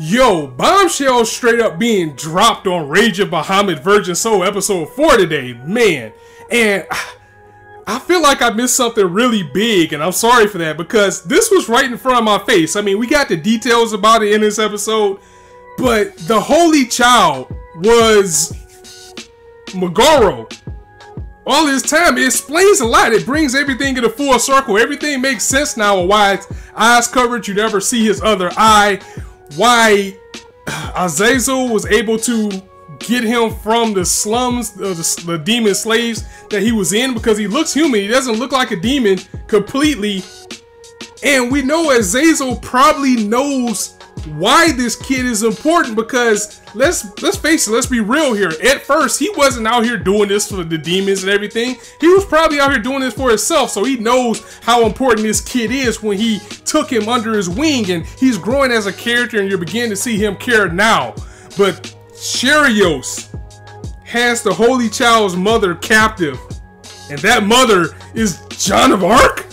Yo, bombshell straight up being dropped on Rage of Bahamut Virgin Soul episode 4 today, man. And I feel like I missed something really big, and I'm sorry for that because this was right in front of my face. I mean, we got the details about it in this episode, but the Holy Child was Megoro. All this time, it explains a lot. It brings everything in a full circle. Everything makes sense now of why his eyes covered. You never see his other eye. Why Azazel was able to get him from the slums, the demon slaves that he was in, because he looks human. He doesn't look like a demon completely. And we know Azazel probably knows why this kid is important, because let's face it, let's be real here. At first, he wasn't out here doing this for the demons and everything. He was probably out here doing this for himself, so he knows how important this kid is when he took him under his wing, and he's growing as a character, and you're beginning to see him care now. But Charioce has the Holy Child's mother captive, and that mother is Joan of Arc?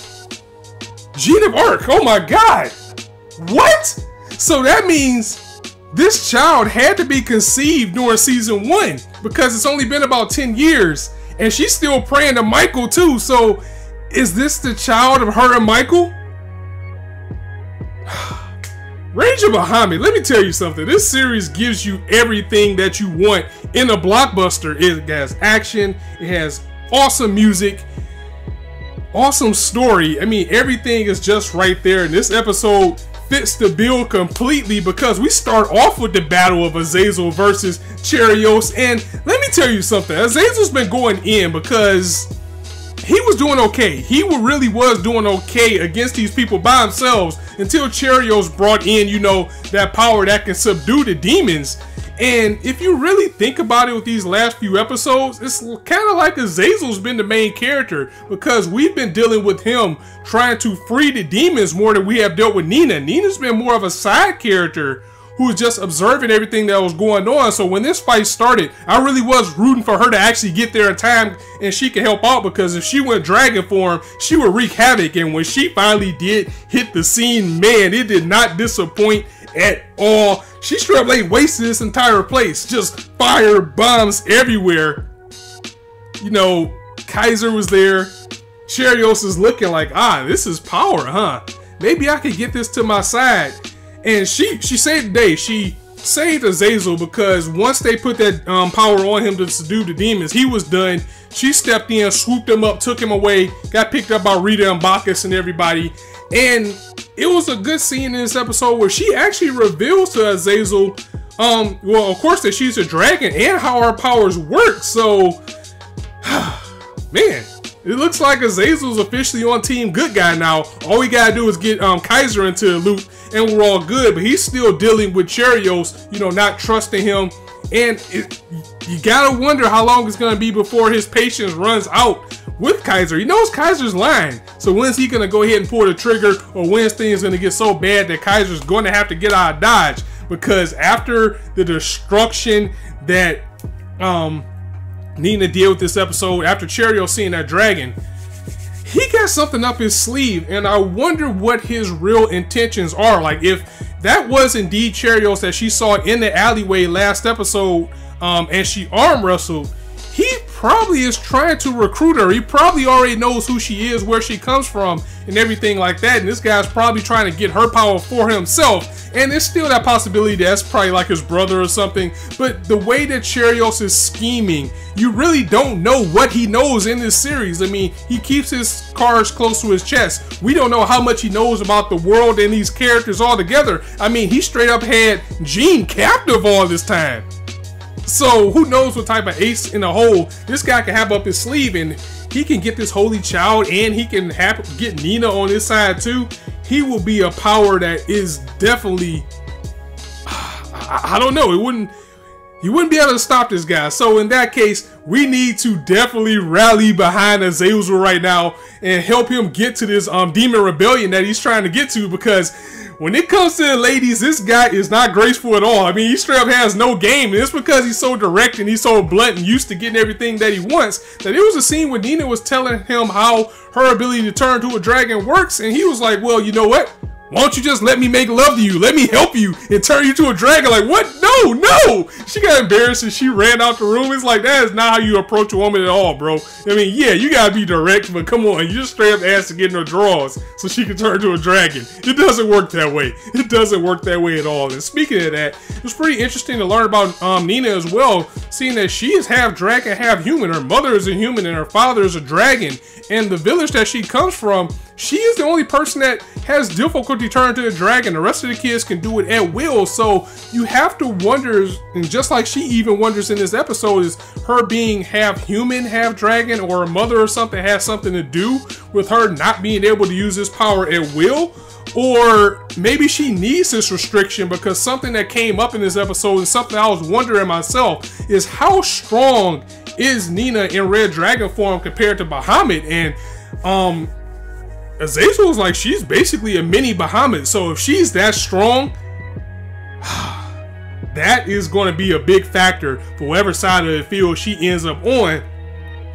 Jean of Arc, oh my god! What? So that means this child had to be conceived during season 1, because it's only been about 10 years, and she's still praying to Michael too. So is this the child of her and Michael? Rage of Bahamut, let me tell you something. This series gives you everything that you want in a blockbuster. It has action, it has awesome music, awesome story. I mean, everything is just right there. And this episode fits the bill completely, because we start off with the battle of Azazel versus Charioce. And let me tell you something, Azazel's been going in because he was doing okay. He really was doing okay against these people by themselves until Charioce brought in, you know, that power that can subdue the demons. And if you really think about it with these last few episodes, it's kind of like Azazel's been the main character, because we've been dealing with him trying to free the demons more than we have dealt with Nina. Nina's been more of a side character who was just observing everything that was going on. So when this fight started, I really was rooting for her to actually get there in time and she could help out, because if she went dragon form, she would wreak havoc. And when she finally did hit the scene, man, it did not disappoint at all. She straight up like wasted this entire place. Just fire bombs everywhere. You know, Kaiser was there. Charioce is looking like, this is power, huh? Maybe I could get this to my side. And she saved the day. She saved Azazel, because once they put that power on him to subdue the demons, he was done. She stepped in, swooped him up, took him away, got picked up by Rita and Bacchus and everybody. And it was a good scene in this episode where she actually reveals to Azazel, well, of course, that she's a dragon and how her powers work. So, man, it looks like Azazel's officially on Team Good Guy now. All we gotta do is get Kaiser into the loop and we're all good. But he's still dealing with Charioce, you know, not trusting him. And you gotta wonder how long it's gonna be before his patience runs out with Kaiser. He knows Kaiser's lying. So when's he gonna go ahead and pull the trigger, or when's things gonna get so bad that Kaiser's gonna have to get out of Dodge? Because after the destruction that Nina did with this episode, after Charioce seeing that dragon, he got something up his sleeve, and I wonder what his real intentions are. Like, if that was indeed Charioce that she saw in the alleyway last episode, and she arm wrestled, he probably is trying to recruit her. He probably already knows who she is, where she comes from, and everything like that. And this guy's probably trying to get her power for himself. And there's still that possibility that that's probably like his brother or something. But the way that Charioce is scheming, you really don't know what he knows in this series. I mean, he keeps his cards close to his chest. We don't know how much he knows about the world and these characters altogether. I mean, he straight up had Jean captive all this time. So who knows what type of ace in the hole this guy can have up his sleeve, and he can get this Holy Child, and he can get Nina on his side too. He will be a power that is definitely, I don't know, you wouldn't be able to stop this guy. So in that case, we need to definitely rally behind Azazel right now and help him get to this demon rebellion that he's trying to get to, because when it comes to the ladies, this guy is not graceful at all. I mean, he straight up has no game. And it's because he's so direct and he's so blunt and used to getting everything that he wants, that it was a scene where Nina was telling him how her ability to turn to a dragon works. And he was like, well, you know what? Why don't you just let me make love to you? Let me help you and turn you to a dragon. Like, what? No, no. She got embarrassed and she ran out the room. It's like, that is not how you approach a woman at all, bro. I mean, yeah, you gotta be direct, but come on. You just straight up asked to get in her drawers so she can turn to a dragon. It doesn't work that way. It doesn't work that way at all. And speaking of that, it was pretty interesting to learn about Nina as well, seeing that she is half dragon, half human. Her mother is a human and her father is a dragon. And the village that she comes from, she is the only person that has difficulty turning to a dragon. The rest of the kids can do it at will. So you have to wonder, and just like she even wonders in this episode, is her being half human, half dragon, or her mother or something has something to do with her not being able to use this power at will? Or maybe she needs this restriction, because something that came up in this episode and something I was wondering myself is how strong is Nina in red dragon form compared to Bahamut? And Azazel was like, she's basically a mini Bahamut. So if she's that strong, that is going to be a big factor for whatever side of the field she ends up on.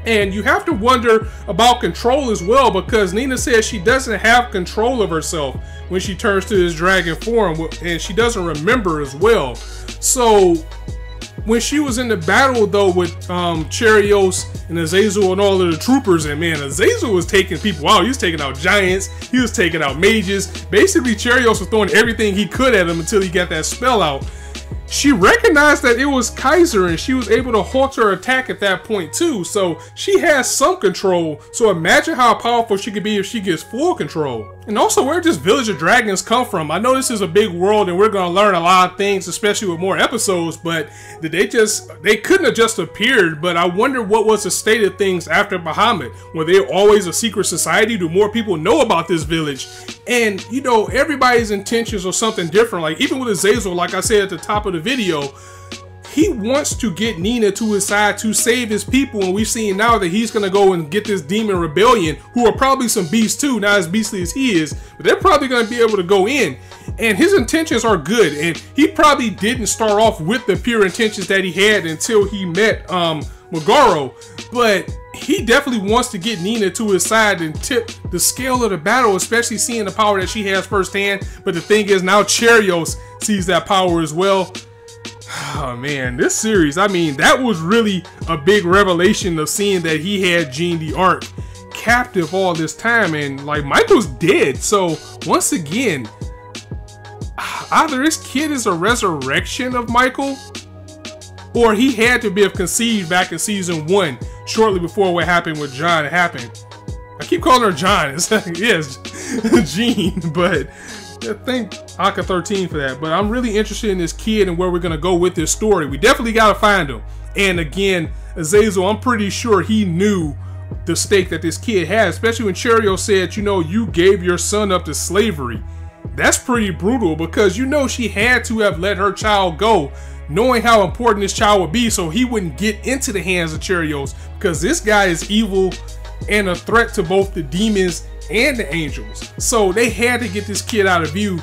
And you have to wonder about control as well, because Nina says she doesn't have control of herself when she turns to this dragon form, and she doesn't remember as well. So when she was in the battle though with Charioce and Azazel and all of the troopers, and man, Azazel was taking people out. He was taking out giants, he was taking out mages. Basically, Charioce was throwing everything he could at him until he got that spell out. She recognized that it was Kaiser, and she was able to halt her attack at that point too. So she has some control. So imagine how powerful she could be if she gets full control. And also, where does Village of Dragons come from? I know this is a big world and we're going to learn a lot of things, especially with more episodes, but they couldn't have just appeared. But I wonder what was the state of things after Bahamut. Were they always a secret society? Do more people know about this village? And you know, everybody's intentions are something different. Like even with Azazel, like I said at the top of the video, he wants to get Nina to his side to save his people, and we've seen now that he's gonna go and get this demon rebellion, who are probably some beasts too, not as beastly as he is, but they're probably gonna be able to go in. And his intentions are good, and he probably didn't start off with the pure intentions that he had until he met Megaro, but he definitely wants to get Nina to his side and tip the scale of the battle, especially seeing the power that she has firsthand. But the thing is, now Charioce sees that power as well. Oh man, this series, I mean, that was really a big revelation of seeing that he had Jean d'Arc captive all this time, and like Michael's dead. So once again, either this kid is a resurrection of Michael, or he had to be conceived back in season 1, shortly before what happened with John happened. I keep calling her John. It's yes, Jean, but thank Aka 13 for that. But I'm really interested in this kid and where we're gonna go with this story. We definitely gotta find him. And again, Azazel, I'm pretty sure he knew the stake that this kid had, especially when Charioce said, you know, you gave your son up to slavery. That's pretty brutal, because you know she had to have let her child go, knowing how important this child would be, so he wouldn't get into the hands of Charioce, because this guy is evil and a threat to both the demons and the angels. So they had to get this kid out of view.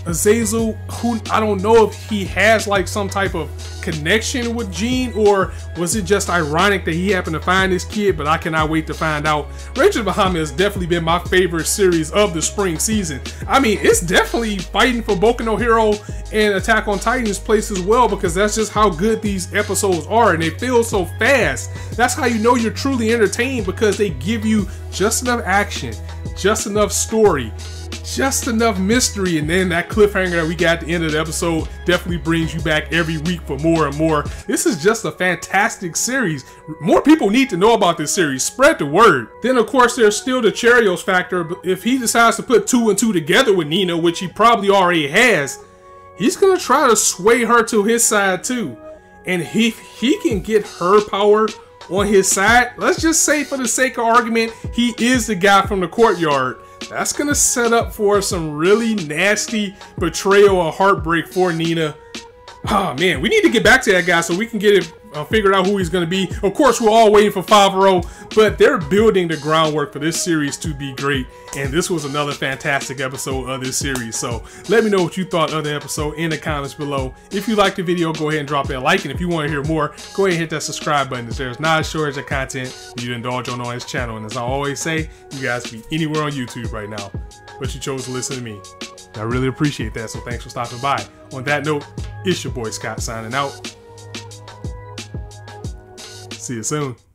Azazel, who I don't know if he has like some type of connection with Jean, or was it just ironic that he happened to find this kid, but I cannot wait to find out. Rage of Bahamut has definitely been my favorite series of the spring season. I mean, it's definitely fighting for Boku no Hero and Attack on Titan's place as well, because that's just how good these episodes are, and they feel so fast. That's how you know you're truly entertained, because they give you just enough action, just enough story, just enough mystery, and then that cliffhanger that we got at the end of the episode definitely brings you back every week for more and more. This is just a fantastic series. More people need to know about this series. Spread the word. Then of course there's still the Charioce factor. But if he decides to put 2 and 2 together with Nina, which he probably already has, he's gonna try to sway her to his side too. And he can get her power on his side. Let's just say, for the sake of argument, he is the guy from the courtyard. That's gonna set up for some really nasty betrayal or heartbreak for Nina. Oh man, we need to get back to that guy so we can get it figured out who he's going to be. Of course, we're all waiting for Favreau, but they're building the groundwork for this series to be great. And this was another fantastic episode of this series. So let me know what you thought of the episode in the comments below. If you liked the video, go ahead and drop that like. And if you want to hear more, go ahead and hit that subscribe button. There's not a shortage of content for you to indulge on his channel. And as I always say, you guys can be anywhere on YouTube right now, but you chose to listen to me. I really appreciate that. So thanks for stopping by. On that note, it's your boy Scott signing out. See you soon.